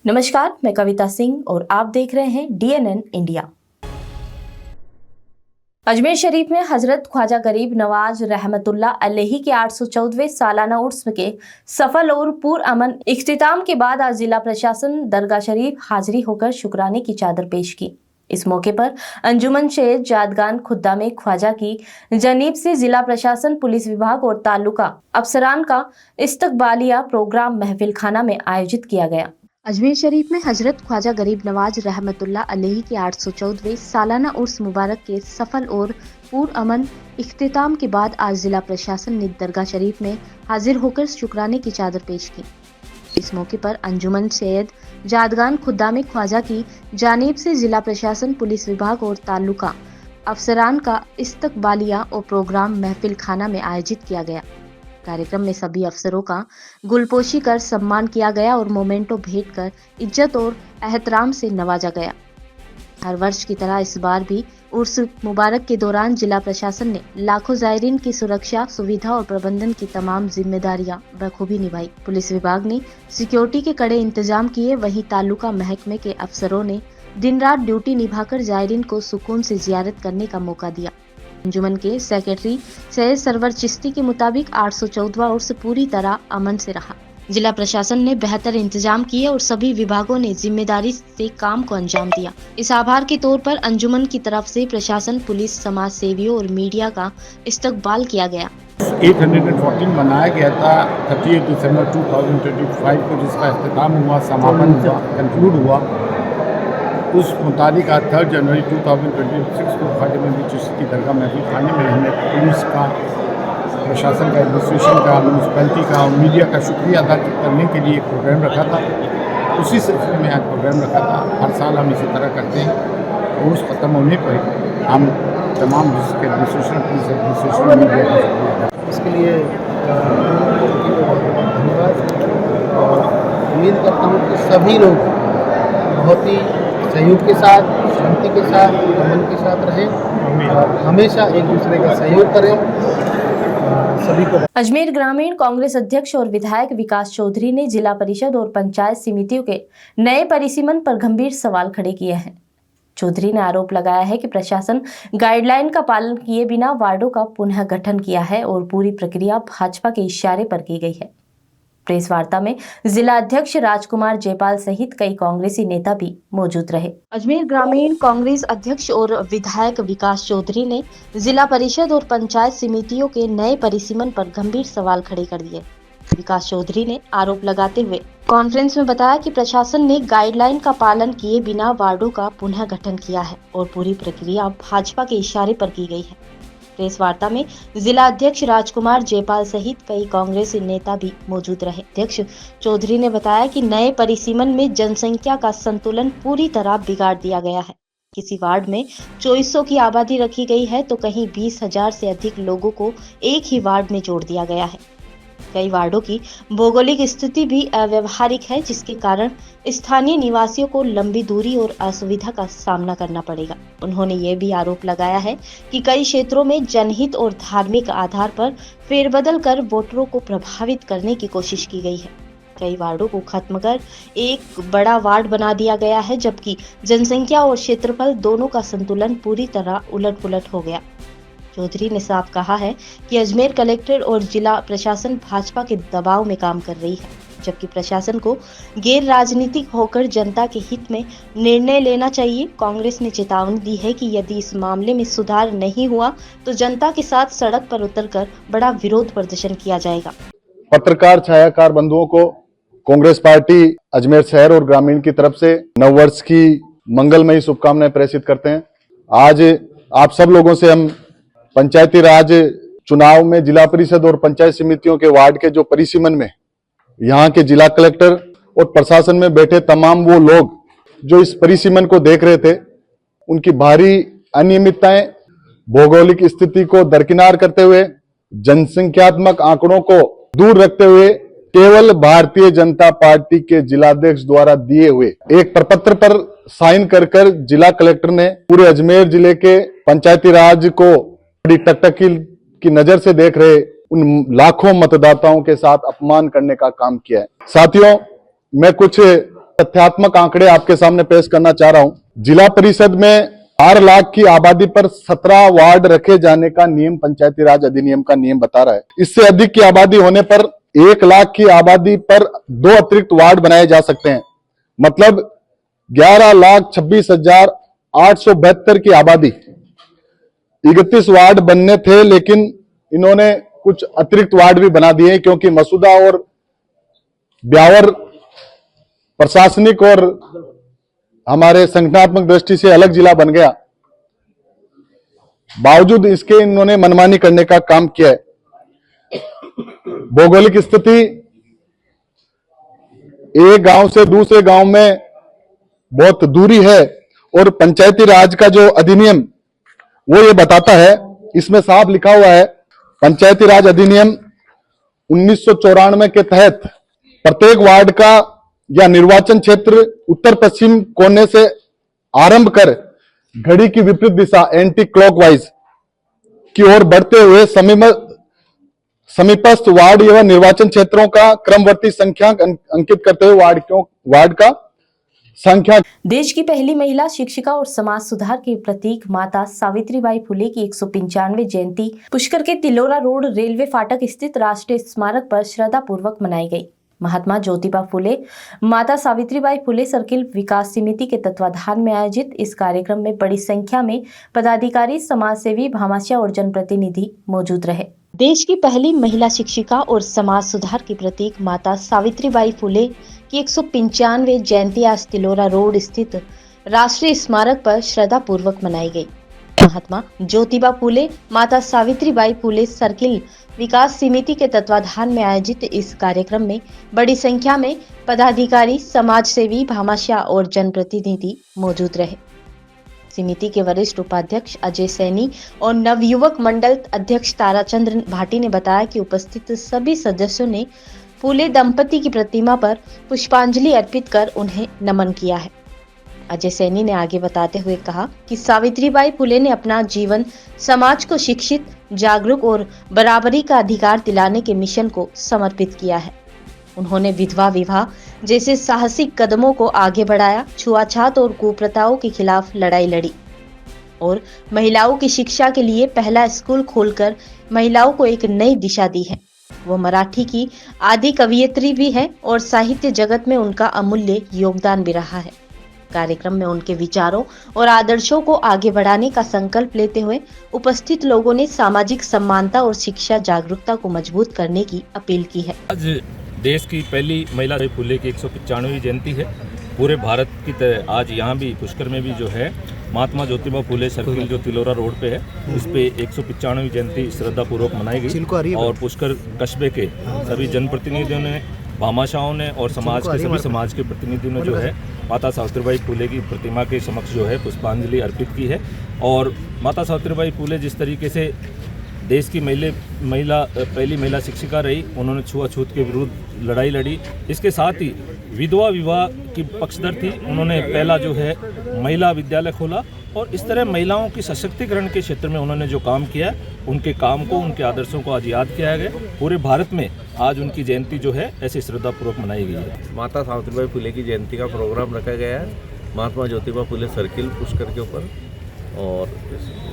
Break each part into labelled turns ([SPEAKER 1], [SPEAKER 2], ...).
[SPEAKER 1] नमस्कार, मैं कविता सिंह और आप देख रहे हैं DNN इंडिया। अजमेर शरीफ में हजरत ख्वाजा गरीब नवाज रहमतुल्लाह अलैहि के 814वें सालाना उर्स के सफल और पुरअमन इख्तिताम के बाद आज जिला प्रशासन दरगाह शरीफ हाजिरी होकर शुक्राने की चादर पेश की। इस मौके पर अंजुमन शेख जादगान खुद्दामे ख्वाजा की जनीब से जिला प्रशासन, पुलिस विभाग और तालुका अफसरान का इस्तकबालिया प्रोग्राम महफिल खाना में आयोजित किया गया। अजमेर शरीफ में हजरत ख्वाजा गरीब नवाज रहमतुल्लाह अलैहि के 814वें सालाना उर्स मुबारक के सफल और पुरअमन इख्तिताम के बाद आज जिला प्रशासन ने दरगाह शरीफ में हाजिर होकर शुक्राने की चादर पेश की। इस मौके पर अंजुमन सैयद जादगान खुद्दामे ख्वाजा की जानिब से जिला प्रशासन, पुलिस विभाग और तालुका अफसरान का इस्तकबालिया और प्रोग्राम महफिल खाना में आयोजित किया गया। कार्यक्रम में सभी अफसरों का गुलपोशी कर सम्मान किया गया और मोमेंटो भेंट कर इज्जत और एहतराम से नवाजा गया। हर वर्ष की तरह इस बार भी उर्स मुबारक के दौरान जिला प्रशासन ने लाखों जायरीन की सुरक्षा, सुविधा और प्रबंधन की तमाम जिम्मेदारियां बखूबी निभाई। पुलिस विभाग ने सिक्योरिटी के कड़े इंतजाम किए, वहीं तालुका महकमे के अफसरों ने दिन रात ड्यूटी निभाकर जायरीन को सुकून से जियारत करने का मौका दिया। अंजुमन के सेक्रेटरी सैयद सरवर चिश्ती के मुताबिक 814वां उर्स पूरी तरह अमन से रहा। जिला प्रशासन ने बेहतर इंतजाम किए और सभी विभागों ने जिम्मेदारी से काम को अंजाम दिया। इस आभार के तौर पर अंजुमन की तरफ से प्रशासन, पुलिस, समाज सेवियों और मीडिया का इस्तकबाल किया गया।
[SPEAKER 2] 814 बनाया गया था 30 दिसंबर 2025 को, जिसका इख्तिताम हुआ, समापन हुआ, कंक्लूड हुआ। उस मुताबिक आज 3 जनवरी 2026 को ख्वाजा नबी चिश्ती की दरगाह महफिल खाने में हमने पुलिस का, प्रशासन का, एडमिनिस्ट्रेशन का, म्यूनसिपैलिटी का और मीडिया का शुक्रिया अदा करने के लिए एक प्रोग्राम रखा था। उसी सिलसिले में आज प्रोग्राम रखा था। हर साल हम इसी तरह करते हैं और उस ख़त्म होने पर हम तमाम district administration, police administration, media का शुक्रिया अदा
[SPEAKER 3] इसके लिए धन्यवाद। और उम्मीद करता हूँ कि सभी लोग बहुत ही सहयोग के साथ, शांति के साथ, अमन के साथ रहें और हमेशा एक दूसरे का सहयोग करें। सभी को
[SPEAKER 1] अजमेर ग्रामीण कांग्रेस अध्यक्ष और विधायक विकास चौधरी ने जिला परिषद और पंचायत समितियों के नए परिसीमन पर गंभीर सवाल खड़े किए हैं। चौधरी ने आरोप लगाया है कि प्रशासन गाइडलाइन का पालन किए बिना वार्डों का पुनः गठन किया है और पूरी प्रक्रिया भाजपा के इशारे पर की गई है। प्रेस वार्ता में जिला अध्यक्ष राजकुमार जयपाल सहित कई कांग्रेसी नेता भी मौजूद रहे। अजमेर ग्रामीण कांग्रेस अध्यक्ष और विधायक विकास चौधरी ने जिला परिषद और पंचायत समितियों के नए परिसीमन पर गंभीर सवाल खड़े कर दिए। विकास चौधरी ने आरोप लगाते हुए कॉन्फ्रेंस में बताया कि प्रशासन ने गाइडलाइन का पालन किए बिना वार्डों का पुनः गठन किया है और पूरी प्रक्रिया भाजपा के इशारे पर की गई है। प्रेस वार्ता में जिला अध्यक्ष राजकुमार जयपाल सहित कई कांग्रेसी नेता भी मौजूद रहे। अध्यक्ष चौधरी ने बताया कि नए परिसीमन में जनसंख्या का संतुलन पूरी तरह बिगाड़ दिया गया है। किसी वार्ड में 2400 की आबादी रखी गई है तो कहीं 20,000 से अधिक लोगों को एक ही वार्ड में जोड़ दिया गया है। कई वार्डों की भौगोलिक स्थिति भी अव्यवहारिक है, जिसके कारण स्थानीय निवासियों को लंबी दूरी और असुविधा का सामना करना पड़ेगा। उन्होंने ये भी आरोप लगाया है कि कई क्षेत्रों में जनहित और धार्मिक आधार पर फेरबदल कर वोटरों को प्रभावित करने की कोशिश की गई है। कई वार्डों को खत्म कर एक बड़ा वार्ड बना दिया गया है, जबकि जनसंख्या और क्षेत्रफल दोनों का संतुलन पूरी तरह उलट-पुलट हो गया। चौधरी ने साफ कहा है कि अजमेर कलेक्टर और जिला प्रशासन भाजपा के दबाव में काम कर रही है, जबकि प्रशासन को गैर राजनीतिक होकर जनता के हित में निर्णय लेना चाहिए। कांग्रेस ने चेतावनी दी है कि यदि इस मामले में सुधार नहीं हुआ तो जनता के साथ सड़क पर उतरकर बड़ा विरोध प्रदर्शन किया जाएगा।
[SPEAKER 4] पत्रकार, छायाकार बंधुओं को कांग्रेस पार्टी अजमेर शहर और ग्रामीण की तरफ से नववर्ष की मंगलमयी शुभकामनाएं प्रेषित करते हैं। आज आप सब लोगों से हम पंचायती राज चुनाव में जिला परिषद और पंचायत समितियों के वार्ड के जो परिसीमन में यहाँ के जिला कलेक्टर और प्रशासन में बैठे तमाम वो लोग जो इस परिसीमन को देख रहे थे, उनकी भारी अनियमितताएं, भौगोलिक स्थिति को दरकिनार करते हुए, जनसंख्यात्मक आंकड़ों को दूर रखते हुए केवल भारतीय जनता पार्टी के जिलाध्यक्ष द्वारा दिए हुए एक प्रपत्र पर साइन कर जिला कलेक्टर ने पूरे अजमेर जिले के पंचायती राज को बड़ी टकटकी की नजर से देख रहे उन लाखों मतदाताओं के साथ अपमान करने का काम किया है। साथियों, मैं कुछ तथ्यात्मक आंकड़े आपके सामने पेश करना चाह रहा हूं। जिला परिषद में 4 लाख की आबादी पर 17 वार्ड रखे जाने का नियम पंचायती राज अधिनियम का नियम बता रहा है। इससे अधिक की आबादी होने पर 1 लाख की आबादी पर 2 अतिरिक्त वार्ड बनाए जा सकते हैं। मतलब 11,26,872 की आबादी, 31 वार्ड बनने थे, लेकिन इन्होंने कुछ अतिरिक्त वार्ड भी बना दिए क्योंकि मसूदा और ब्यावर प्रशासनिक और हमारे संगठनात्मक दृष्टि से अलग जिला बन गया। बावजूद इसके इन्होंने मनमानी करने का काम किया है। भौगोलिक स्थिति एक गांव से दूसरे गांव में बहुत दूरी है और पंचायती राज का जो अधिनियम वो ये बताता है, इसमें साफ लिखा हुआ है, पंचायती राज अधिनियम 1994 के तहत प्रत्येक वार्ड का या निर्वाचन क्षेत्र उत्तर पश्चिम कोने से आरंभ कर घड़ी की विपरीत दिशा एंटी क्लॉकवाइज की ओर बढ़ते हुए समीपस्थ वार्ड एवं निर्वाचन क्षेत्रों का क्रमवर्ती संख्या अंकित करते हुए वार्ड का संख्या।
[SPEAKER 1] देश की पहली महिला शिक्षिका और समाज सुधार के प्रतीक माता सावित्रीबाई फुले की 195वीं जयंती पुष्कर के तिलोरा रोड रेलवे फाटक स्थित राष्ट्रीय स्मारक पर श्रद्धा पूर्वक मनाई गई। महात्मा ज्योतिबा फुले माता सावित्रीबाई फुले सर्किल विकास समिति के तत्वाधान में आयोजित इस कार्यक्रम में बड़ी संख्या में पदाधिकारी, समाजसेवी, भामाशाह और जनप्रतिनिधि मौजूद रहे। देश की पहली महिला शिक्षिका और समाज सुधार की प्रतीक माता सावित्रीबाई फुले की 195वीं जयंती आज तिलोरा रोड स्थित राष्ट्रीय स्मारक पर श्रद्धा पूर्वक मनाई गई। महात्मा ज्योतिबा फुले माता सावित्रीबाई फुले सर्किल विकास समिति के तत्वाधान में आयोजित इस कार्यक्रम में बड़ी संख्या में पदाधिकारी, समाजसेवी, भामाशाह और जनप्रतिनिधि मौजूद रहे। समिति के वरिष्ठ उपाध्यक्ष अजय सैनी और नवयुवक मंडल अध्यक्ष ताराचंद्र भाटी ने बताया कि उपस्थित सभी सदस्यों ने फुले दंपति की प्रतिमा पर पुष्पांजलि अर्पित कर उन्हें नमन किया है। अजय सैनी ने आगे बताते हुए कहा कि सावित्रीबाई फुले ने अपना जीवन समाज को शिक्षित, जागरूक और बराबरी का अधिकार दिलाने के मिशन को समर्पित किया है। उन्होंने विधवा विवाह जैसे साहसिक कदमों को आगे बढ़ाया, छुआछूत और कुप्रथाओं के खिलाफ लड़ाई लड़ी और महिलाओं की शिक्षा के लिए पहला स्कूल खोलकर महिलाओं को एक नई दिशा दी है। वो मराठी की आदि कवयित्री भी है और साहित्य जगत में उनका अमूल्य योगदान भी रहा है। कार्यक्रम में उनके विचारों और आदर्शों को आगे बढ़ाने का संकल्प लेते हुए उपस्थित लोगों ने सामाजिक समानता और शिक्षा जागरूकता को मजबूत करने की अपील की है।
[SPEAKER 5] आज देश की पहली महिला फुले की 195वीं जयंती है। पूरे भारत की तरह आज यहाँ भी पुष्कर में भी जो है महात्मा ज्योतिबा फुले सर्किल जो तिलोरा रोड पे है, इस पे 195वीं जयंती श्रद्धापूर्वक मनाई गई और पुष्कर कस्बे के सभी जनप्रतिनिधियों ने, भामाशाहों ने और समाज के सभी समाज के प्रतिनिधियों ने जो है माता सावित्रीबाई फुले की प्रतिमा के समक्ष जो है पुष्पांजलि अर्पित की है। और माता सावित्रीबाई फुले जिस तरीके से देश की पहली महिला शिक्षिका रही, उन्होंने छुआछूत के विरुद्ध लड़ाई लड़ी। इसके साथ ही विधवा विवाह की पक्षधर थी, उन्होंने पहला जो है महिला विद्यालय खोला और इस तरह महिलाओं की सशक्तिकरण के क्षेत्र में उन्होंने जो काम किया, उनके काम को, उनके आदर्शों को आज याद किया गया। पूरे भारत में आज उनकी जयंती जो है ऐसे श्रद्धापूर्वक मनाई गई है।
[SPEAKER 6] माता सावित्रीबाई फुले की जयंती का प्रोग्राम रखा गया है महात्मा ज्योतिबा फुले सर्किल पुष्कर के ऊपर और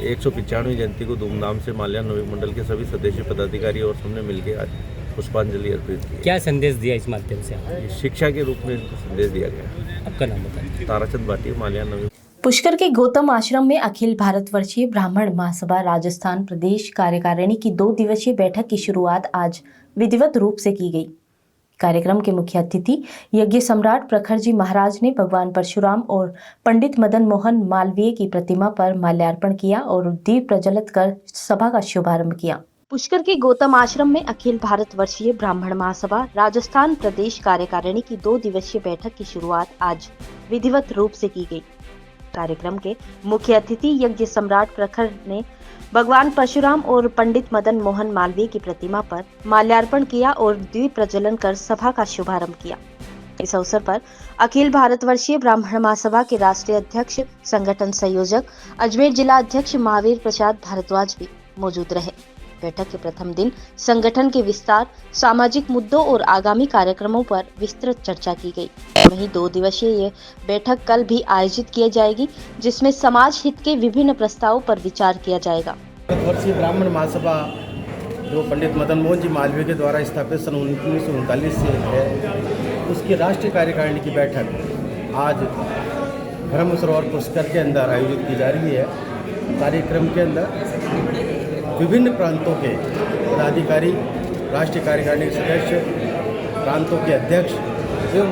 [SPEAKER 6] 195वीं जयंती को धूमधाम से माल्यान नवयुवक मंडल के सभी सदस्य, पदाधिकारी और सबने मिलकर आज पुष्पांजलि अर्पित की।
[SPEAKER 7] क्या संदेश दिया इस माध्यम से?
[SPEAKER 6] शिक्षा के रूप में इनको संदेश दिया गया।
[SPEAKER 7] आपका नाम बताइए।
[SPEAKER 6] ताराचंद भाटी, माल्यान नवयुवक।
[SPEAKER 1] पुष्कर के गौतम आश्रम में अखिल भारतवर्षीय ब्राह्मण महासभा राजस्थान प्रदेश कार्यकारिणी की 2 दिवसीय बैठक की शुरुआत आज विधिवत रूप से की गई। कार्यक्रम के मुख्य अतिथि यज्ञ सम्राट प्रखर जी महाराज ने भगवान परशुराम और पंडित मदन मोहन मालवीय की प्रतिमा पर माल्यार्पण किया और दीप प्रज्वलित कर सभा का शुभारंभ किया। पुष्कर के गौतम आश्रम में अखिल भारतवर्षीय ब्राह्मण महासभा राजस्थान प्रदेश कार्यकारिणी की 2 दिवसीय बैठक की शुरुआत आज विधिवत रूप से की गई। कार्यक्रम के मुख्य अतिथि यज्ञ सम्राट प्रखर ने भगवान परशुराम और पंडित मदन मोहन मालवीय की प्रतिमा पर माल्यार्पण किया और दीप प्रज्वलन कर सभा का शुभारंभ किया। इस अवसर पर अखिल भारतवर्षीय ब्राह्मण महासभा के राष्ट्रीय अध्यक्ष, संगठन संयोजक, अजमेर जिला अध्यक्ष महावीर प्रसाद भारद्वाज भी मौजूद रहे। बैठक के प्रथम दिन संगठन के विस्तार, सामाजिक मुद्दों और आगामी कार्यक्रमों पर विस्तृत चर्चा की गई। वहीं 2 दिवसीय ये बैठक कल भी आयोजित की जाएगी, जिसमें समाज हित के विभिन्न प्रस्तावों पर विचार किया जाएगा।
[SPEAKER 3] वर्षीय ब्राह्मण महासभा जो पंडित मदन मोहन जी मालवीय के द्वारा स्थापित सन 1939 से है, उसकी राष्ट्रीय कार्यकारिणी की बैठक आज ब्रह्म सरोवर पुष्कर के अंदर आयोजित की जा रही है। कार्यक्रम के अंदर विभिन्न प्रांतों के पदाधिकारी, राष्ट्रीय कार्यकारिणी के सदस्य, प्रांतों के अध्यक्ष एवं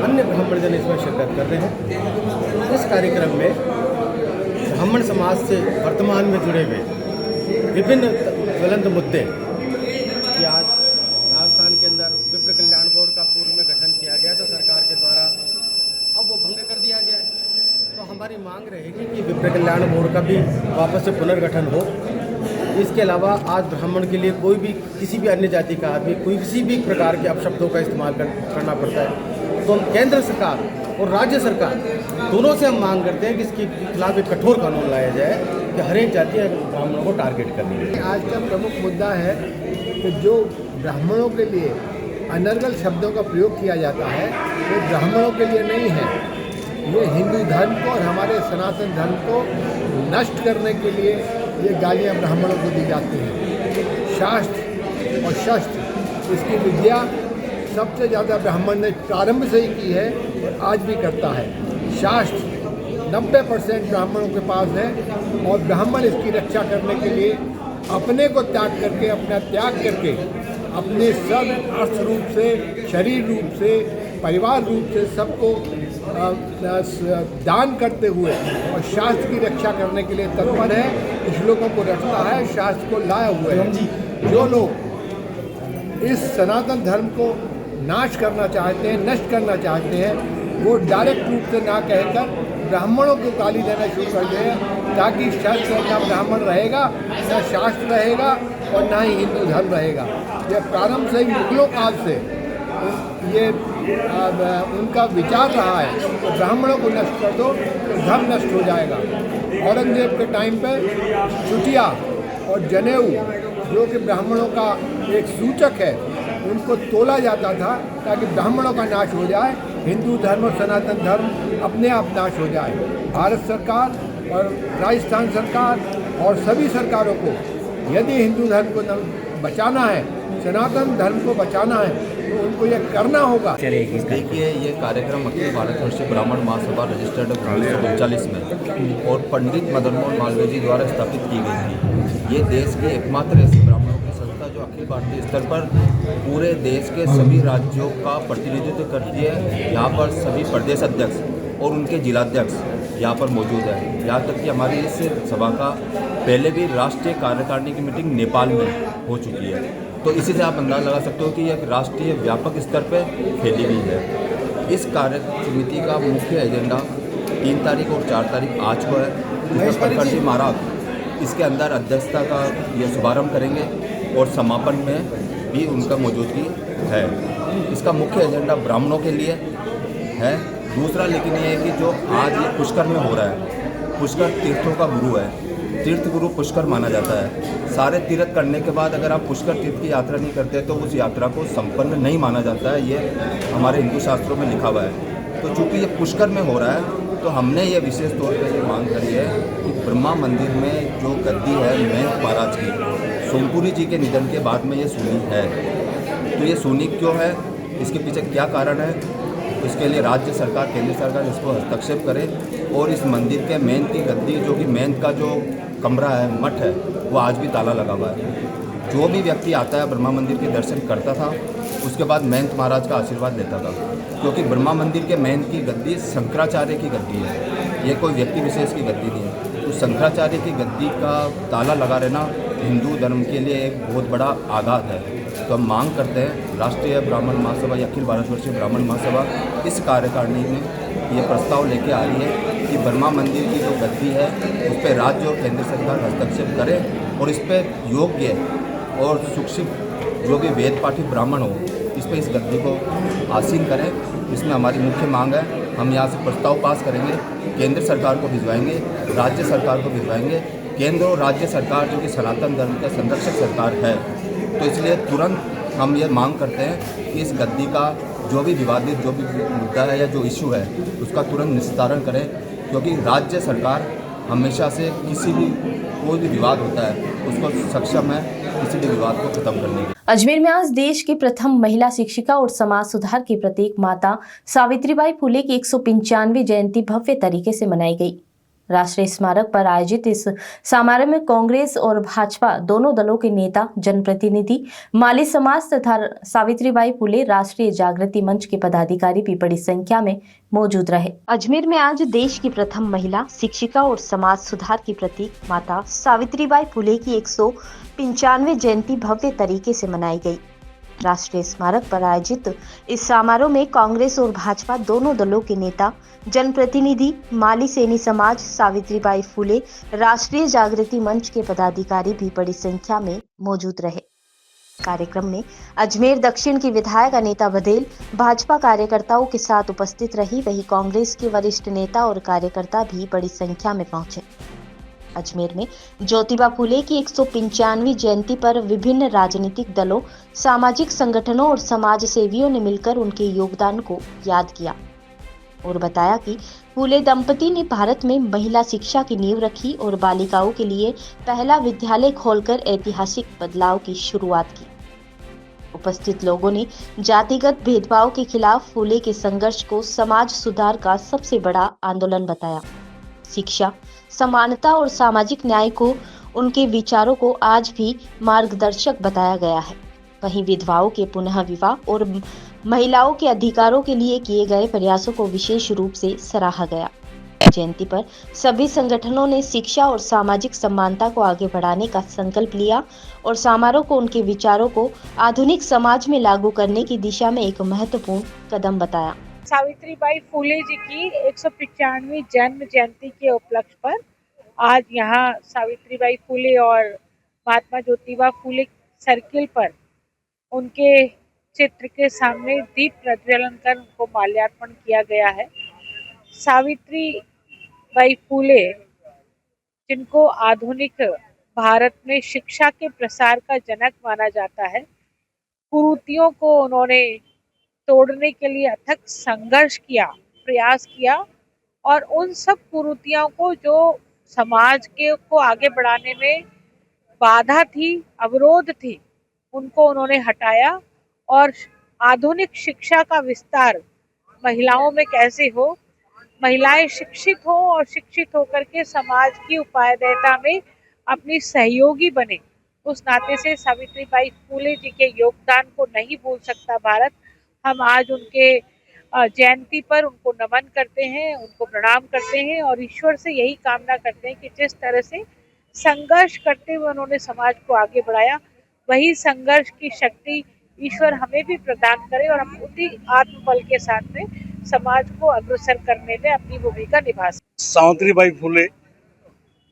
[SPEAKER 3] अन्य ब्राह्मण जन इसमें शिरकत कर रहे हैं। इस कार्यक्रम में ब्राह्मण समाज से वर्तमान में जुड़े हुए विभिन्न ज्वलंत मुद्दे कि आज राजस्थान के अंदर विप्र कल्याण बोर्ड का पूर्व में गठन किया गया था सरकार के द्वारा, अब वो भंग कर दिया गया है। तो हमारी मांग रहेगी कि विप्र कल्याण बोर्ड का भी वापस से पुनर्गठन हो। इसके अलावा आज ब्राह्मण के लिए कोई भी किसी भी अन्य जाति का आदमी कोई किसी भी प्रकार के अपशब्दों का इस्तेमाल करना पड़ता है, तो हम केंद्र सरकार और राज्य सरकार दोनों से हम मांग करते हैं कि इसके खिलाफ एक कठोर कानून लाया जाए कि हर एक जाति ब्राह्मणों को टारगेट करनी है।
[SPEAKER 8] आज का प्रमुख मुद्दा है कि जो ब्राह्मणों के लिए अनर्गल शब्दों का प्रयोग किया जाता है वो ब्राह्मणों के लिए नहीं है। ये हिंदू धर्म को और हमारे सनातन धर्म को नष्ट करने के लिए ये गालियाँ ब्राह्मणों को दी जाती हैं। शास्त्र और शस्त्र इसकी विद्या सबसे ज़्यादा ब्राह्मण ने प्रारंभ से ही की है और आज भी करता है। शास्त्र 90% ब्राह्मणों के पास है और ब्राह्मण इसकी रक्षा करने के लिए अपने को त्याग करके, अपना त्याग करके, अपने सब अर्थ रूप से, शरीर रूप से, परिवार रूप से सबको दान करते हुए और शास्त्र की रक्षा करने के लिए तत्पर है। कुछ लोगों को रखता है, शास्त्र को लाए हुए है। जो लोग इस सनातन धर्म को नाश करना चाहते हैं, नष्ट करना चाहते हैं, वो डायरेक्ट रूप से ना कहकर ब्राह्मणों को गाली देना शुरू कर दें, ताकि शास्त्र ना ब्राह्मण रहेगा, ना शास्त्र रहेगा और ना ही हिंदू धर्म रहेगा। यह प्रारंभ से ही मुगलों काल से ये उनका विचार रहा है कि ब्राह्मणों को नष्ट कर दो तो धर्म नष्ट हो जाएगा। औरंगजेब के टाइम पर चुटिया और जनेऊ जो कि ब्राह्मणों का एक सूचक है, उनको तोला जाता था ताकि ब्राह्मणों का नाश हो जाए, हिंदू धर्म और सनातन धर्म अपने आप नाश हो जाए। भारत सरकार और राजस्थान सरकार और सभी सरकारों को यदि हिंदू धर्म को बचाना है, सनातन धर्म को बचाना है, तो उनको ये करना होगा।
[SPEAKER 9] देखिए, ये कार्यक्रम अखिल भारतवर्षीय ब्राह्मण महासभा रजिस्टर्ड 1939 में और पंडित मदन मोहन मालवीय जी द्वारा स्थापित की गई थी। ये देश की एकमात्र ऐसी ब्राह्मणों की संस्था जो अखिल भारतीय स्तर पर पूरे देश के सभी राज्यों का प्रतिनिधित्व करती है। यहाँ पर सभी प्रदेश अध्यक्ष और उनके जिलाध्यक्ष यहाँ पर मौजूद है। यहाँ तक कि हमारी इस सभा का पहले भी राष्ट्रीय कार्यकारिणी की मीटिंग नेपाल में हो चुकी है। तो इसी से आप अंदाज़ा लगा सकते हो कि यह राष्ट्रीय व्यापक स्तर पर फैली हुई है। इस कार्य समिति का मुख्य एजेंडा 3 तारीख और 4 तारीख आज को है। इसमें प्रखर जी महाराज इसके अंदर अध्यक्षता का यह शुभारंभ करेंगे और समापन में भी उनका मौजूदगी है। इसका मुख्य एजेंडा ब्राह्मणों के लिए है। दूसरा लेकिन ये है कि जो आज ये पुष्कर में हो रहा है, पुष्कर तीर्थों का गुरु है, तीर्थ गुरु पुष्कर माना जाता है। सारे तीर्थ करने के बाद अगर आप पुष्कर तीर्थ की यात्रा नहीं करते तो उस यात्रा को संपन्न नहीं माना जाता है। ये हमारे हिंदू शास्त्रों में लिखा हुआ है। तो चूँकि ये पुष्कर में हो रहा है, तो हमने ये विशेष तौर पर ये मांग करी है कि ब्रह्मा मंदिर में जो गद्दी है महंत महाराज की, सोमपुरी जी के निधन के बाद में ये सुनी है। तो ये सुनी क्यों है, इसके पीछे क्या कारण है, इसके लिए राज्य सरकार, केंद्र सरकार इसको हस्तक्षेप करे और इस मंदिर के महंत की गद्दी, जो कि महंत का जो कमरा है, मठ है, वो आज भी ताला लगा हुआ है। जो भी व्यक्ति आता है ब्रह्मा मंदिर के दर्शन करता था, उसके बाद महंत महाराज का आशीर्वाद लेता था, क्योंकि ब्रह्मा मंदिर के महंत की गद्दी शंकराचार्य की गद्दी है, ये कोई व्यक्ति विशेष की गद्दी नहीं है। तो शंकराचार्य की गद्दी का ताला लगा रहना हिंदू धर्म के लिए एक बहुत बड़ा आघात है। तो हम मांग करते हैं राष्ट्रीय ब्राह्मण महासभा या अखिल भारतवर्षीय ब्राह्मण महासभा इस कार्यकारिणी में ये प्रस्ताव लेके आ रही है कि ब्रह्मा मंदिर की जो गद्दी है उस पर राज्य और केंद्र सरकार हस्तक्षेप करे और इस पर योग्य और शिक्षित जो भी वेद पाठी ब्राह्मण हो इस पर इस गद्दी को आसीन करें। इसमें हमारी मुख्य मांग है, हम यहाँ से प्रस्ताव पास करेंगे, केंद्र सरकार को भिजवाएंगे, राज्य सरकार को भिजवाएंगे केंद्र और राज्य सरकार जो कि सनातन धर्म के संरक्षक सरकार है, तो इसलिए तुरंत हम ये मांग करते हैं कि इस गद्दी का जो भी विवादित जो भी मुद्दा है या जो इशू है उसका तुरंत निस्तारण करें, क्योंकि राज्य सरकार हमेशा से किसी भी कोई भी विवाद होता है उसको सक्षम है किसी भी विवाद को खत्म करने की।
[SPEAKER 1] अजमेर में आज देश की प्रथम महिला शिक्षिका और समाज सुधार की प्रतीक माता सावित्रीबाई फुले की 195वीं जयंती भव्य तरीके से मनाई गई। राष्ट्रीय स्मारक पर आयोजित इस समारोह में कांग्रेस और भाजपा दोनों दलों के नेता, जनप्रतिनिधि, माली समाज तथा सावित्रीबाई फुले राष्ट्रीय जागृति मंच के पदाधिकारी भी बड़ी संख्या में मौजूद रहे। अजमेर में आज देश की प्रथम महिला शिक्षिका और समाज सुधार की प्रतीक माता सावित्रीबाई फुले की 195वीं जयंती भव्य तरीके से मनाई गई। राष्ट्रीय स्मारक पर आयोजित इस समारोह में कांग्रेस और भाजपा दोनों दलों के नेता, जनप्रतिनिधि, माली सैनी समाज, सावित्रीबाई फुले राष्ट्रीय जागृति मंच के पदाधिकारी भी बड़ी संख्या में मौजूद रहे। कार्यक्रम में अजमेर दक्षिण की विधायक अनीता बघेल भाजपा कार्यकर्ताओं के साथ उपस्थित रही, वहीं कांग्रेस के वरिष्ठ नेता और कार्यकर्ता भी बड़ी संख्या में पहुंचे। अजमेर में ज्योतिबा फुले की 195वीं जयंती पर विभिन्न राजनीतिक दलों, सामाजिक संगठनों और समाज सेवियों ने मिलकर उनके योगदान को याद किया और बताया कि फुले दंपति ने भारत में महिला शिक्षा की नींव रखी और बालिकाओं के लिए पहला विद्यालय खोलकर ऐतिहासिक बदलाव की शुरुआत की। उपस्थित लोगों ने जातिगत भेदभाव के खिलाफ फुले के संघर्ष को समाज सुधार का सबसे बड़ा आंदोलन बताया। शिक्षा, समानता और सामाजिक न्याय को उनके विचारों को आज भी मार्गदर्शक बताया गया है। वहीं विधवाओं के पुनः विवाह और महिलाओं के अधिकारों के लिए किए गए प्रयासों को विशेष रूप से सराहा गया। जयंती पर सभी संगठनों ने शिक्षा और सामाजिक समानता को आगे बढ़ाने का संकल्प लिया और समारोह को उनके विचारों को आधुनिक समाज में लागू करने की दिशा में एक महत्वपूर्ण कदम बताया।
[SPEAKER 10] सावित्रीबाई फुले जी की 195वीं जन्म जयंती के उपलक्ष्य पर आज यहाँ सावित्रीबाई फुले और महात्मा ज्योतिबा फुले सर्किल पर उनके चित्र के सामने दीप प्रज्वलन कर उनको माल्यार्पण किया गया है। सावित्रीबाई फुले, जिनको आधुनिक भारत में शिक्षा के प्रसार का जनक माना जाता है, कुरीतियों को उन्होंने तोड़ने के लिए अथक संघर्ष किया, प्रयास किया और उन सब कुरीतियों को जो समाज के को आगे बढ़ाने में बाधा थी, अवरोध थी, उनको उन्होंने हटाया और आधुनिक शिक्षा का विस्तार महिलाओं में कैसे हो, महिलाएं शिक्षित हो और शिक्षित होकर के समाज की उपादेयता में अपनी सहयोगी बने, उस नाते से सावित्रीबाई फुले जी के योगदान को नहीं भूल सकता भारत। हम आज उनके जयंती पर उनको नमन करते हैं, उनको प्रणाम करते हैं और ईश्वर से यही कामना करते हैं कि जिस तरह से संघर्ष करते हुए उन्होंने समाज को आगे बढ़ाया, वही संघर्ष की शक्ति ईश्वर हमें भी प्रदान करे और हम उसी आत्मबल के साथ में समाज को अग्रसर करने में अपनी भूमिका निभा सकें।
[SPEAKER 11] सावित्रीबाई फुले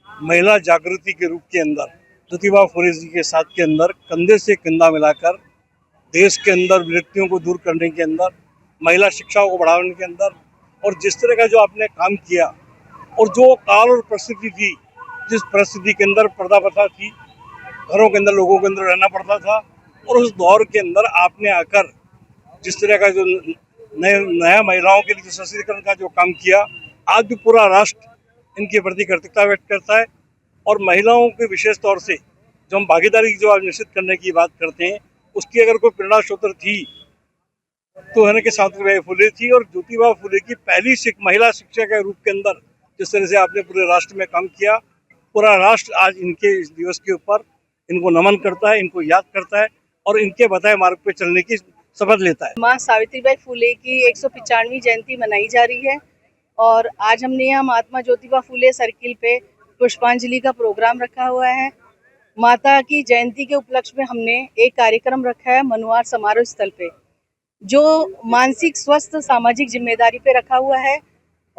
[SPEAKER 11] महिला जागृति के रूप के अंदर ज्योतिबा फुले जी के साथ के अंदर कंधे से कंधा मिलाकर देश के अंदर विरक्तियों को दूर करने के अंदर, महिला शिक्षा को बढ़ाने के अंदर और जिस तरह का जो आपने काम किया और जो काल और परिस्थिति थी, जिस परिस्थिति के अंदर पर्दा प्रथा थी, घरों के अंदर लोगों के अंदर रहना पड़ता था और उस दौर के अंदर आपने आकर जिस तरह का जो नया महिलाओं के लिए सशक्तिकरण का जो काम किया, आज भी पूरा राष्ट्र इनके प्रति कृतज्ञता व्यक्त करता है और महिलाओं के विशेष तौर से जो हम भागीदारी जो आज निश्चित करने की बात करते हैं, उसकी अगर कोई प्रेरणा स्रोत थी तो है कि सावित्रीबाई फुले थी और ज्योतिबा फुले की पहली महिला शिक्षा के रूप के अंदर जिस तरह से आपने पूरे राष्ट्र में काम किया, पूरा राष्ट्र आज इनके इस दिवस के ऊपर इनको नमन करता है, इनको याद करता है और इनके बताए मार्ग पे चलने की शपथ लेता है।
[SPEAKER 12] माँ सावित्रीबाई फुले की 195वीं जयंती मनाई जा रही है और आज हमने यहाँ महात्मा ज्योतिबा फुले सर्किल पे पुष्पांजलि का प्रोग्राम रखा हुआ है। माता की जयंती के उपलक्ष्य में हमने एक कार्यक्रम रखा है मनुआर समारोह स्थल पे, जो मानसिक स्वस्थ सामाजिक जिम्मेदारी पे रखा हुआ है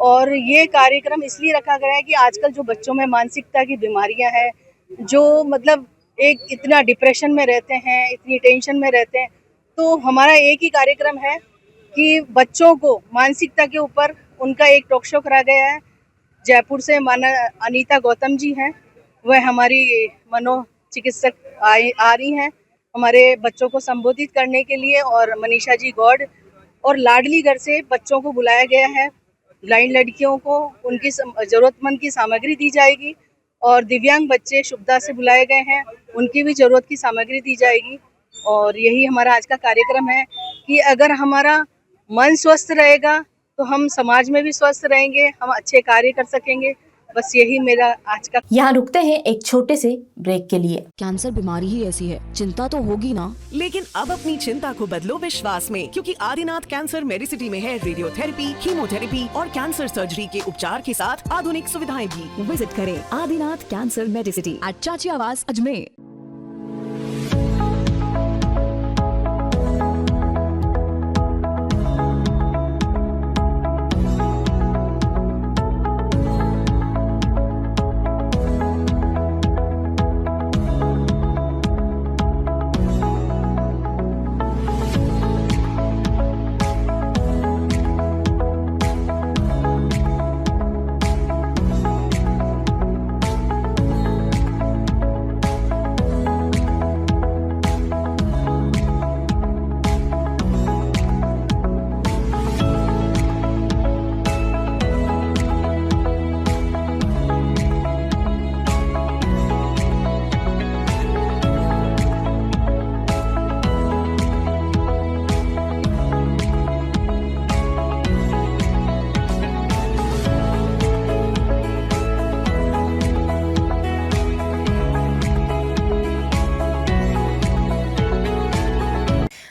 [SPEAKER 12] और ये कार्यक्रम इसलिए रखा गया है कि आजकल जो बच्चों में मानसिकता की बीमारियां हैं, जो मतलब एक इतना डिप्रेशन में रहते हैं, इतनी टेंशन में रहते हैं, तो हमारा एक ही कार्यक्रम है कि बच्चों को मानसिकता के ऊपर उनका एक टॉक शो करा गया है। जयपुर से माना अनीता गौतम जी हैं, वह हमारी मनोचिकित्सक आ रही हैं हमारे बच्चों को संबोधित करने के लिए। और मनीषा जी गौड़ और लाडली घर से बच्चों को बुलाया गया है। ब्लाइंड लड़कियों को उनकी ज़रूरतमंद की सामग्री दी जाएगी और दिव्यांग बच्चे शुभदा से बुलाए गए हैं, उनकी भी ज़रूरत की सामग्री दी जाएगी। और यही हमारा आज का कार्यक्रम है कि अगर हमारा मन स्वस्थ रहेगा तो हम समाज में भी स्वस्थ रहेंगे, हम अच्छे कार्य कर सकेंगे। बस यही मेरा आज का।
[SPEAKER 1] यहाँ रुकते हैं एक छोटे से ब्रेक के लिए।
[SPEAKER 13] कैंसर बीमारी ही ऐसी है, चिंता तो होगी ना।
[SPEAKER 14] लेकिन अब अपनी चिंता को बदलो विश्वास में, क्योंकि आदिनाथ कैंसर मेडिसिटी में है रेडियोथेरेपी, कीमोथेरेपी और कैंसर सर्जरी के उपचार के साथ आधुनिक सुविधाएं भी।
[SPEAKER 13] विजिट करें आदिनाथ कैंसर मेडिसिटी एट चाची आवास अजमेर।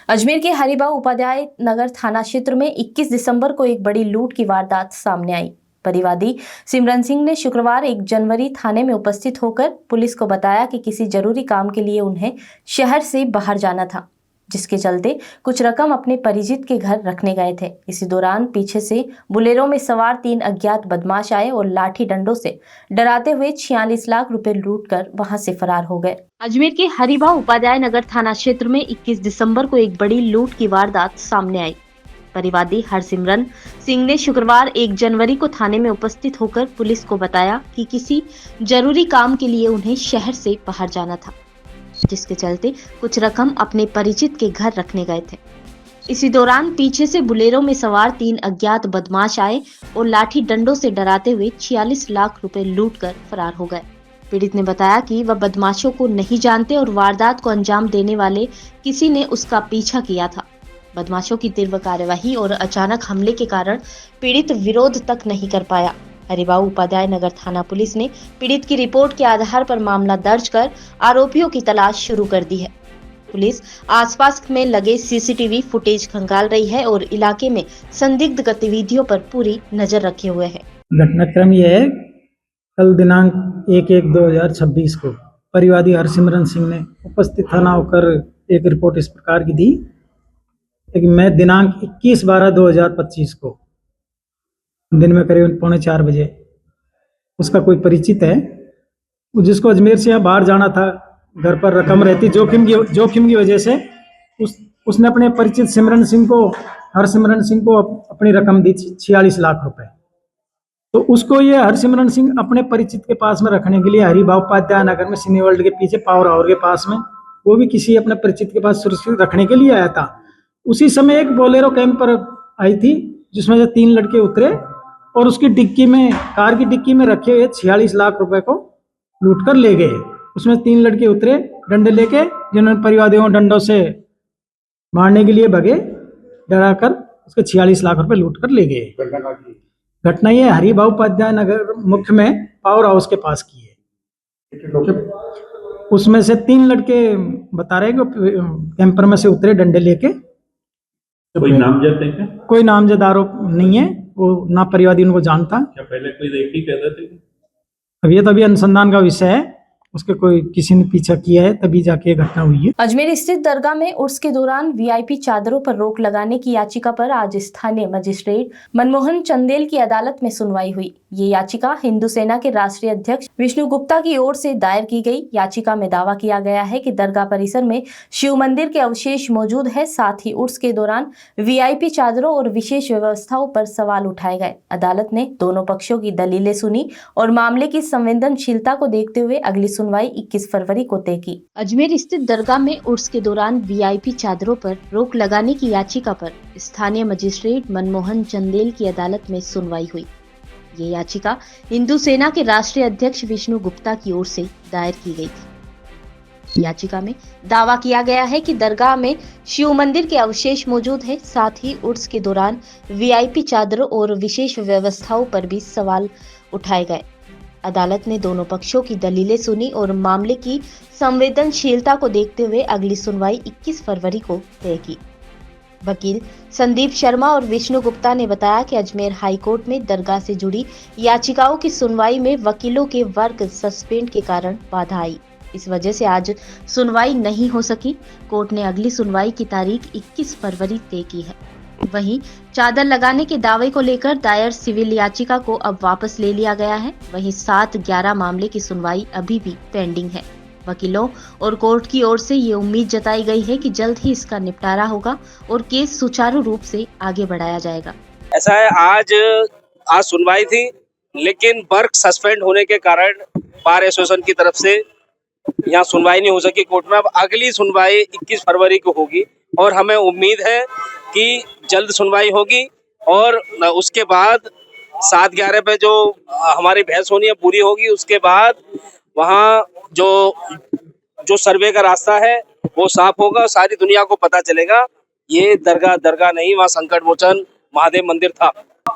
[SPEAKER 1] अजमेर के हरिभाऊ उपाध्याय नगर थाना क्षेत्र में 21 दिसंबर को एक बड़ी लूट की वारदात सामने आई। परिवादी सिमरन सिंह ने शुक्रवार 1 जनवरी थाने में उपस्थित होकर पुलिस को बताया कि किसी जरूरी काम के लिए उन्हें शहर से बाहर जाना था, जिसके चलते कुछ रकम अपने परिचित के घर रखने गए थे। इसी दौरान पीछे से बुलेरो में सवार 3 अज्ञात बदमाश आए और लाठी डंडों से डराते हुए 46 लाख रुपए लूटकर वहां से फरार हो गए। अजमेर के हरिभाऊ उपाध्याय नगर थाना क्षेत्र में 21 दिसंबर को एक बड़ी लूट की वारदात सामने आई। परिवादी हरसिमरन सिंह ने शुक्रवार 1 जनवरी को थाने में उपस्थित होकर पुलिस को बताया कि किसी जरूरी काम के लिए उन्हें शहर से बाहर जाना था, जिसके चलते कुछ रकम अपने परिचित के घर रखने गए थे। इसी दौरान पीछे से बुलेरो में सवार 3 अज्ञात बदमाश आए और लाठी डंडों से डराते हुए 46 लाख रुपए लूटकर फरार हो गए। पीड़ित ने बताया कि वह बदमाशों को नहीं जानते और वारदात को अंजाम देने वाले किसी ने उसका पीछा किया था। बदमाशों की तीव्र कार्यवाही और अचानक हमले के कारण पीड़ित विरोध तक नहीं कर पाया। हरिभाऊ उपाध्याय नगर थाना पुलिस ने पीड़ित की रिपोर्ट के आधार पर मामला दर्ज कर आरोपियों की तलाश शुरू कर दी है। पुलिस आसपास में लगे सीसीटीवी फुटेज खंगाल रही है और इलाके में संदिग्ध गतिविधियों पर पूरी नजर रखे हुए है।
[SPEAKER 15] घटनाक्रम यह है, कल दिनांक 1/1/2026 को परिवादी हरसिमरन सिंह ने उपस्थित थाना होकर एक रिपोर्ट इस प्रकार की दी कि मैं दिनांक 21/12/2025 को दिन में करीब 3:45 बजे उसका कोई परिचित है जिसको अजमेर से यहाँ बाहर जाना था, घर पर रकम रहती जोखिम की वजह से उसने अपने परिचित हरसिमरन सिंह को अपनी रकम दी 46 लाख रुपए। तो उसको ये हरसिमरन सिंह अपने परिचित के पास में रखने के लिए हरिभाऊ उपाध्याय नगर में सिनी वर्ल्ड के पीछे पावर हाउस के पास में, वो भी किसी अपने परिचित के पास सुरक्षित रखने के लिए आया था। उसी समय एक बोलेरो कैंप पर आई थी जिसमें से 3 लड़के उतरे और उसकी कार की डिक्की में रखे हुए 46 लाख रुपए को लूट कर ले गए। उसमें 3 लड़के उतरे डंडे लेके, जिन्होंने परिवादियों को डंडों से मारने के लिए भगे, डराकर उसके 46 लाख रुपए लूट कर ले गए। घटना ये हरिभाऊ उपाध्याय नगर मुख्य में पावर हाउस के पास की है। उसमें से 3 लड़के बता रहे हैं कि कैंपर में से उतरे डंडे लेके।
[SPEAKER 16] कोई नामजद है?
[SPEAKER 15] कोई नामजद आरोप नहीं है, वो ना परिवादी उनको जानता।
[SPEAKER 16] क्या पहले कोई रेकी कर रहे थे?
[SPEAKER 15] अब ये तो अभी अनुसंधान का विषय है, उसके कोई किसी ने पीछा किया है, तभी जाके ये घटना हुई है।
[SPEAKER 1] अजमेर स्थित दरगाह में उर्स के दौरान वीआईपी चादरों पर रोक लगाने की याचिका पर आज स्थानीय मजिस्ट्रेट मनमोहन चंदेल की अदालत में सुनवाई हुई। ये याचिका हिंदू सेना के राष्ट्रीय अध्यक्ष विष्णु गुप्ता की ओर से दायर की गई। याचिका में दावा किया गया है कि दरगाह परिसर में शिव मंदिर के अवशेष मौजूद है, साथ ही उर्स के दौरान वीआईपी चादरों और विशेष व्यवस्थाओं पर सवाल उठाए गए। अदालत ने दोनों पक्षों की दलीलें सुनी और मामले की संवेदनशीलता को देखते हुए अगली सुनवाई 21 फरवरी को तय की। अजमेर स्थित दरगाह में उर्स के दौरान वीआईपी चादरों पर रोक लगाने की याचिका पर स्थानीय मजिस्ट्रेट मनमोहन चंदेल की अदालत में सुनवाई हुई। ये याचिका हिंदू सेना के राष्ट्रीय अध्यक्ष विष्णु गुप्ता की ओर से दायर की गई थी। याचिका में दावा किया गया है कि दरगाह में शिव मंदिर के अवशेष मौजूद है, साथ ही उर्स के दौरान वीआईपी चादरों और विशेष व्यवस्थाओं पर भी सवाल उठाए गए। अदालत ने दोनों पक्षों की दलीलें सुनी और मामले की संवेदनशीलता को देखते हुए अगली सुनवाई 21 फरवरी को तय की। वकील संदीप शर्मा और विष्णु गुप्ता ने बताया कि अजमेर हाई कोर्ट में दरगाह से जुड़ी याचिकाओं की सुनवाई में वकीलों के वर्क सस्पेंड के कारण बाधा आई। इस वजह से आज सुनवाई नहीं हो सकी। कोर्ट ने अगली सुनवाई की तारीख 21 फरवरी तय की है। वहीं चादर लगाने के दावे को लेकर दायर सिविल याचिका को अब वापस ले लिया गया है। वहीं 7/11 मामले की सुनवाई अभी भी पेंडिंग है। वकीलों और कोर्ट की ओर से ये उम्मीद जताई गई है कि जल्द ही इसका निपटारा होगा और केस सुचारू रूप से आगे बढ़ाया जाएगा।
[SPEAKER 17] ऐसा है, आज सुनवाई थी, लेकिन वर्क सस्पेंड होने के कारण बार एसोसिएशन की तरफ से यहाँ सुनवाई नहीं हो सकी कोर्ट में। अब अगली सुनवाई 21 फरवरी को होगी और हमें उम्मीद है कि जल्द सुनवाई होगी और उसके बाद 7/11 पे जो हमारी बहस होनी है पूरी होगी। उसके बाद वहाँ जो सर्वे का रास्ता है वो साफ होगा और सारी दुनिया को पता चलेगा ये दरगाह नहीं, वहाँ संकट मोचन महादेव मंदिर था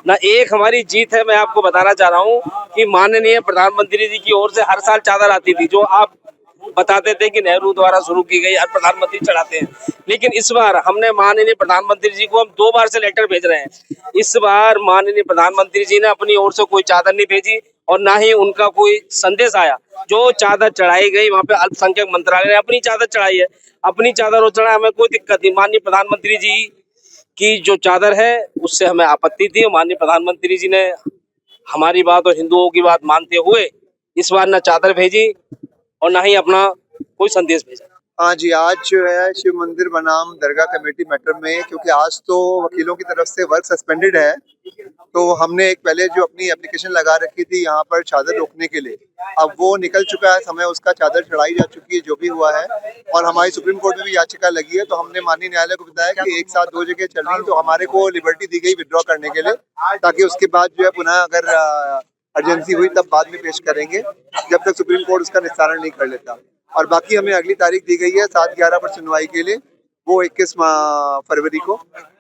[SPEAKER 17] ना। एक हमारी जीत है, मैं आपको बताना चाह रहा हूँ कि माननीय प्रधानमंत्री जी की ओर से हर साल चादर आती थी, जो आप बताते थे कि नेहरू द्वारा शुरू की गई, हर प्रधानमंत्री चढ़ाते हैं। लेकिन इस बार हमने माननीय प्रधानमंत्री जी को हम 2 बार से लेटर भेज रहे हैं। इस बार माननीय प्रधानमंत्री जी ने अपनी ओर से कोई चादर नहीं भेजी और ना ही उनका कोई संदेश आया। जो चादर चढ़ाई गई वहाँ पे अल्पसंख्यक मंत्रालय ने अपनी चादर चढ़ाई है, अपनी चादर वो चढ़ाए, हमें कोई दिक्कत नहीं। माननीय प्रधानमंत्री जी की जो चादर है उससे हमें आपत्ति थी। माननीय प्रधानमंत्री जी ने हमारी बात और हिंदुओं की बात मानते हुए इस बार न चादर भेजी और ना ही अपना कोई संदेश भेजा।
[SPEAKER 18] हाँ जी, आज जो है शिव मंदिर बनाम दरगाह कमेटी मैटर में, क्योंकि आज तो वकीलों की तरफ से वर्क सस्पेंडेड है, तो हमने एक पहले जो अपनी एप्लीकेशन लगा रखी थी यहाँ पर चादर रोकने के लिए, अब वो निकल चुका है समय, उसका चादर चढ़ाई जा चुकी है जो भी हुआ है। और हमारी सुप्रीम कोर्ट में भी याचिका लगी है, तो हमने माननीय न्यायालय को बताया कि एक साथ 2 जगह चल रही, तो हमारे को लिबर्टी दी गई विड्रॉ करने के लिए, ताकि उसके बाद जो है पुनः अगर अर्जेंसी हुई तब बाद में पेश करेंगे, जब तक सुप्रीम कोर्ट उसका निस्तारण नहीं कर लेता। और बाकी हमें अगली तारीख दी गई है 7/11 पर सुनवाई के लिए, वो 21 फरवरी को,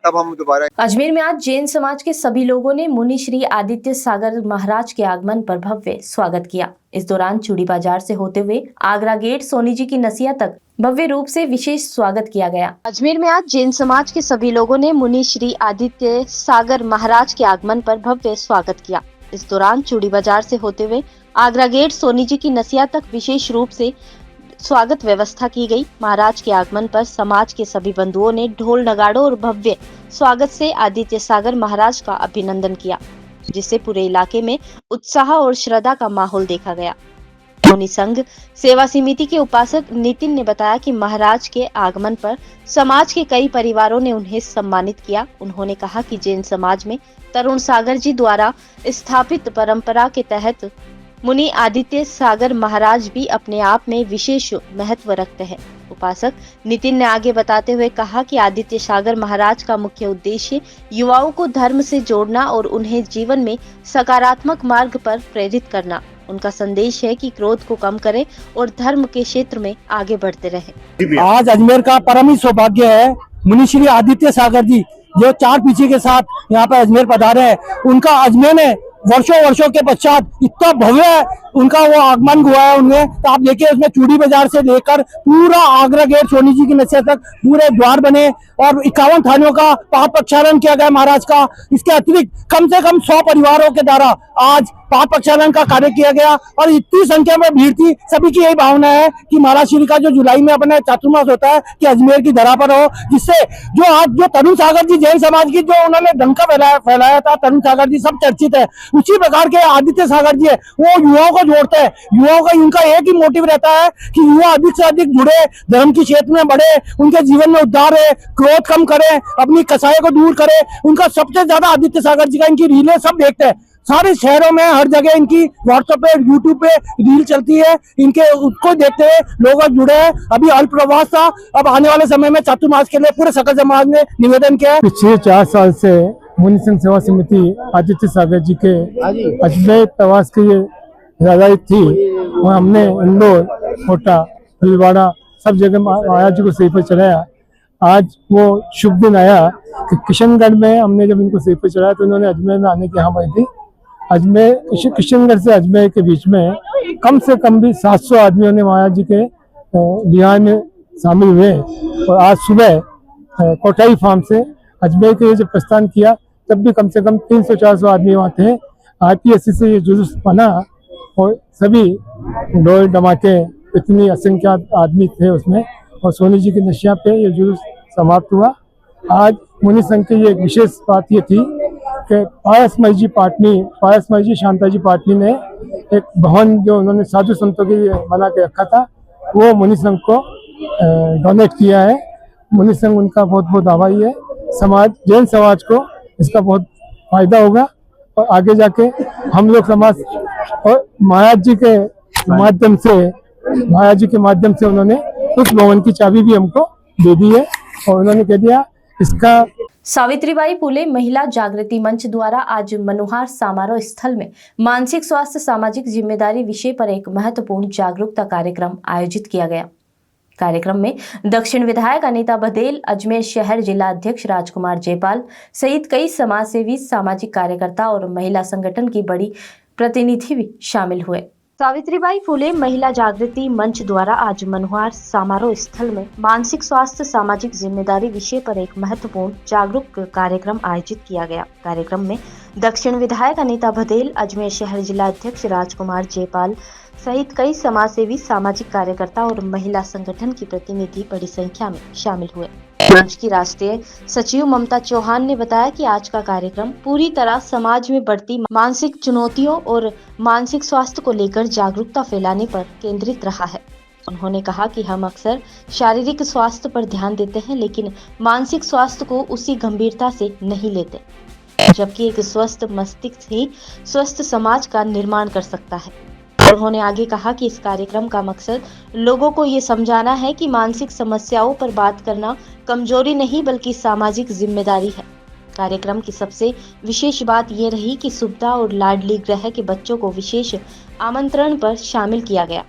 [SPEAKER 18] तब हम दोबारा।
[SPEAKER 1] अजमेर में आज जैन समाज के सभी लोगों ने मुनि श्री आदित्य सागर महाराज के आगमन पर भव्य स्वागत किया। इस दौरान चूड़ी बाजार से होते हुए आगरा गेट सोनी जी की नसिया तक भव्य रूप से विशेष स्वागत किया गया। अजमेर में आज जैन समाज के सभी लोगों ने मुनि श्री आदित्य सागर महाराज के आगमन पर भव्य स्वागत किया। इस दौरान चूड़ी बाजार से होते हुए आगरा गेट सोनी जी की नसिया तक विशेष रूप से स्वागत व्यवस्था की गई। महाराज के आगमन पर समाज के सभी बंधुओं ने ढोल नगाड़ों और भव्य स्वागत से आदित्य सागर महाराज का अभिनंदन किया, जिससे पूरे इलाके में उत्साह और श्रद्धा का माहौल देखा गया। मुनि संघ सेवा समिति के उपासक नितिन ने बताया कि महाराज के आगमन पर समाज के कई परिवारों ने उन्हें सम्मानित किया। उन्होंने कहा कि जैन समाज में तरुण सागर जी द्वारा स्थापित परंपरा के तहत मुनि आदित्य सागर महाराज भी अपने आप में विशेष महत्व रखते हैं। उपासक नितिन ने आगे बताते हुए कहा कि आदित्य सागर महाराज का मुख्य उद्देश्य युवाओं को धर्म से जोड़ना और उन्हें जीवन में सकारात्मक मार्ग पर प्रेरित करना। उनका संदेश है कि क्रोध को कम करें और धर्म के क्षेत्र में आगे बढ़ते रहें।
[SPEAKER 19] आज अजमेर का परम ही सौभाग्य है, मुनि श्री आदित्य सागर जी जो 4 पीछे के साथ यहाँ पर अजमेर पधारे हैं, उनका अजमेर में वर्षों के पश्चात इतना भव्य उनका वो आगमन हुआ है उनमें। तो आप देखिए, उसमें चूड़ी बाजार से लेकर पूरा आगरा गेट सोनी जी की नसिया तक पूरे द्वार बने और 51 थालियों का पाप प्रक्षालन किया गया महाराज का। इसके अतिरिक्त कम से कम 100 परिवारों के द्वारा आज पाठ प्रक्षालन का कार्य किया गया और इतनी संख्या में भीड़ थी। सभी की यही भावना है कि महाराज श्री का जो जुलाई में अपने चातुर्मास होता है कि अजमेर की धरा पर हो, जिससे जो आज जो तरुण सागर जी जैन समाज की जो उन्होंने डंका फैलाया था, तरुण सागर जी सब चर्चित है। उसी प्रकार के आदित्य सागर जी है, वो युवाओं को जोड़ते हैं। युवाओं का उनका एक ही मोटिव रहता है कि युवा अधिक से अधिक जुड़े, धर्म की क्षेत्र में बढ़े, उनके जीवन में उद्धार है, क्रोध कम करे, अपनी कसाई को दूर करे। उनका सबसे ज्यादा आदित्य सागर जी का इनकी रीलें सब देखते हैं। सारे शहरों में हर जगह इनकी व्हाट्सएप पे, यूट्यूब पे रील चलती है, इनके उसको देखते हुए लोग जुड़े हैं। अभी अल्प प्रवास था, अब आने वाले समय में चातुर्मास के लिए पूरे सकल समाज ने निवेदन किया है।
[SPEAKER 15] पिछले 4 साल से मुनि संघ सेवा समिति आदित्य सागर जी के अजमेर प्रवास की राजधानी थी, वहाँ हमने इंदौर, कोटा, भीलवाड़ा सब जगह महाराज जी को सही पर चढ़ाया। आज वो शुभ दिन आया कि किशनगढ़ में हमने जब इनको सही पर चढ़ाया तो इन्होंने अजमेर में आने की हाँ भरी थी। अजमेर किशनगढ़ से अजमेर के बीच में कम से कम भी 700 आदमियों ने महाराज जी के बिहार में शामिल हुए और आज सुबह कोटाई फार्म से अजमेर के लिए जब प्रस्थान किया तब भी कम से कम 300-400 आदमी वहाँ थे। आरपीएससी से ये जुलूस बना और सभी ढोल धमाके इतनी असंख्यात आदमी थे उसमें और सोनी जी की नशिया पे ये जुलूस समाप्त हुआ। आज मुनि संघ की ये एक विशेष बात ये थी कि पायसमय जी शांता जी पाटनी ने एक भवन जो उन्होंने साधु संतों के लिए बना के रखा था वो मुनि संघ को डोनेट किया है। मुनि संघ उनका बहुत बहुत आभारी है। समाज, जैन समाज को इसका बहुत फायदा होगा और आगे जाके हम लोग समाज और महाराज जी के माध्यम से उन्होंने उस भवन की चाबी भी हमको दे दी है और उन्होंने कह दिया इसका।
[SPEAKER 1] सावित्रीबाई फुले महिला जागृति मंच द्वारा आज मनोहार समारोह स्थल में मानसिक स्वास्थ्य सामाजिक जिम्मेदारी विषय पर एक महत्वपूर्ण जागरूकता कार्यक्रम आयोजित किया गया। कार्यक्रम में दक्षिण विधायक अनीता बधेल, अजमेर शहर जिला अध्यक्ष राजकुमार जयपाल सहित कई समाजसेवी, सामाजिक कार्यकर्ता और महिला संगठन की बड़ी प्रतिनिधि भी शामिल हुए। सावित्रीबाई फुले महिला जागृति मंच द्वारा आज मनोहार समारोह स्थल में मानसिक स्वास्थ्य सामाजिक जिम्मेदारी विषय पर एक महत्वपूर्ण जागरूक कार्यक्रम आयोजित किया गया। कार्यक्रम में दक्षिण विधायक अनीता बधेल, अजमेर शहर जिला अध्यक्ष राजकुमार जयपाल सहित कई समाजसेवी, सामाजिक कार्यकर्ता और महिला संगठन की प्रतिनिधि बड़ी संख्या में शामिल हुए। मंच की राष्ट्रीय सचिव ममता चौहान ने बताया कि आज का कार्यक्रम पूरी तरह समाज में बढ़ती मानसिक चुनौतियों और मानसिक स्वास्थ्य को लेकर जागरूकता फैलाने पर केंद्रित रहा है। उन्होंने कहा कि हम अक्सर शारीरिक स्वास्थ्य पर ध्यान देते हैं, लेकिन मानसिक स्वास्थ्य को उसी गंभीरता से नहीं लेते, जबकि एक स्वस्थ मस्तिष्क ही स्वस्थ समाज का निर्माण कर सकता है। उन्होंने आगे कहा कि इस कार्यक्रम का मकसद लोगों को ये समझाना है कि मानसिक समस्याओं पर बात करना कमजोरी नहीं बल्कि सामाजिक जिम्मेदारी है। कार्यक्रम की सबसे विशेष बात ये रही कि सुविधा और लाडली गृह के बच्चों को विशेष आमंत्रण पर शामिल किया गया।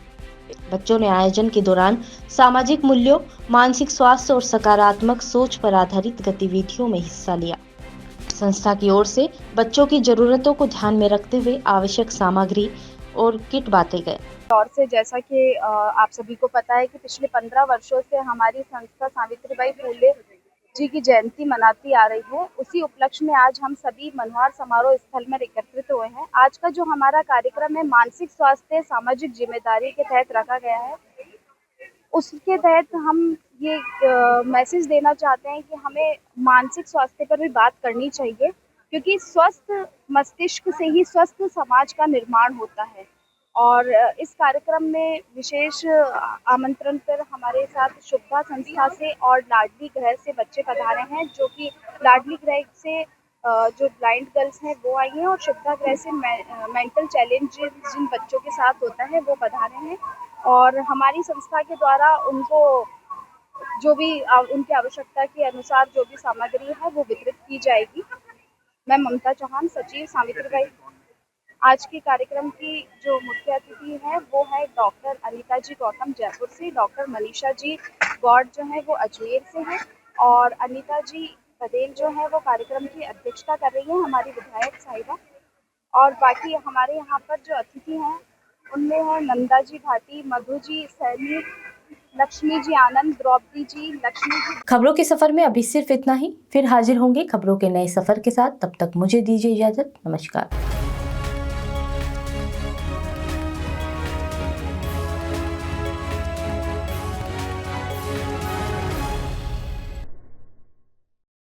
[SPEAKER 1] बच्चों ने आयोजन के दौरान सामाजिक मूल्यों, मानसिक स्वास्थ्य और सकारात्मक सोच पर आधारित गतिविधियों में हिस्सा लिया। संस्था की ओर से बच्चों की जरूरतों को ध्यान में रखते हुए आवश्यक सामग्री और किट बांटे गए।
[SPEAKER 20] और से जैसा कि आप सभी को पता है कि पिछले 15 वर्षों से हमारी संस्था सावित्रीबाई फुले जी की जयंती मनाती आ रही है। उसी उपलक्ष्य में आज हम सभी मनोहार समारोह स्थल में एकत्रित हुए हैं। आज का जो हमारा कार्यक्रम है मानसिक स्वास्थ्य सामाजिक जिम्मेदारी के तहत रखा गया है। उसके तहत हम ये मैसेज देना चाहते हैं कि हमें मानसिक स्वास्थ्य पर भी बात करनी चाहिए, क्योंकि स्वस्थ मस्तिष्क से ही स्वस्थ समाज का निर्माण होता है। और इस कार्यक्रम में विशेष आमंत्रण पर हमारे साथ शुभदा संस्था से और लाडली गृह से बच्चे पधारे हैं, जो कि लाडली गृह से जो ब्लाइंड गर्ल्स हैं वो आई हैं और शुभदा गृह से मेंटल चैलेंज जिन बच्चों के साथ होता है वो पधारे हैं। और हमारी संस्था के द्वारा उनको जो भी उनकी आवश्यकता के अनुसार जो भी सामग्री है वो वितरित की जाएगी। मैं ममता चौहान, सचिव सावित्रीबाई। आज के कार्यक्रम की जो मुख्य अतिथि है वो है डॉक्टर अनीता जी गौतम जयपुर से, डॉक्टर मनीषा जी गौड़ जो है वो अजमेर से हैं और अनीता जी बधेल जो है वो कार्यक्रम की अध्यक्षता कर रही हैं, हमारी विधायक साहिबा। और बाकी हमारे यहाँ पर जो अतिथि हैं उनमें है नंदा जी भाटी, मधु जी सैनी, लक्ष्मी जी आनंद, द्रौपदी जी, लक्ष्मी जी।
[SPEAKER 1] खबरों के सफर में अभी सिर्फ इतना ही, फिर हाजिर होंगे खबरों के नए सफर के साथ। तब तक मुझे दीजिए इजाजत। नमस्कार।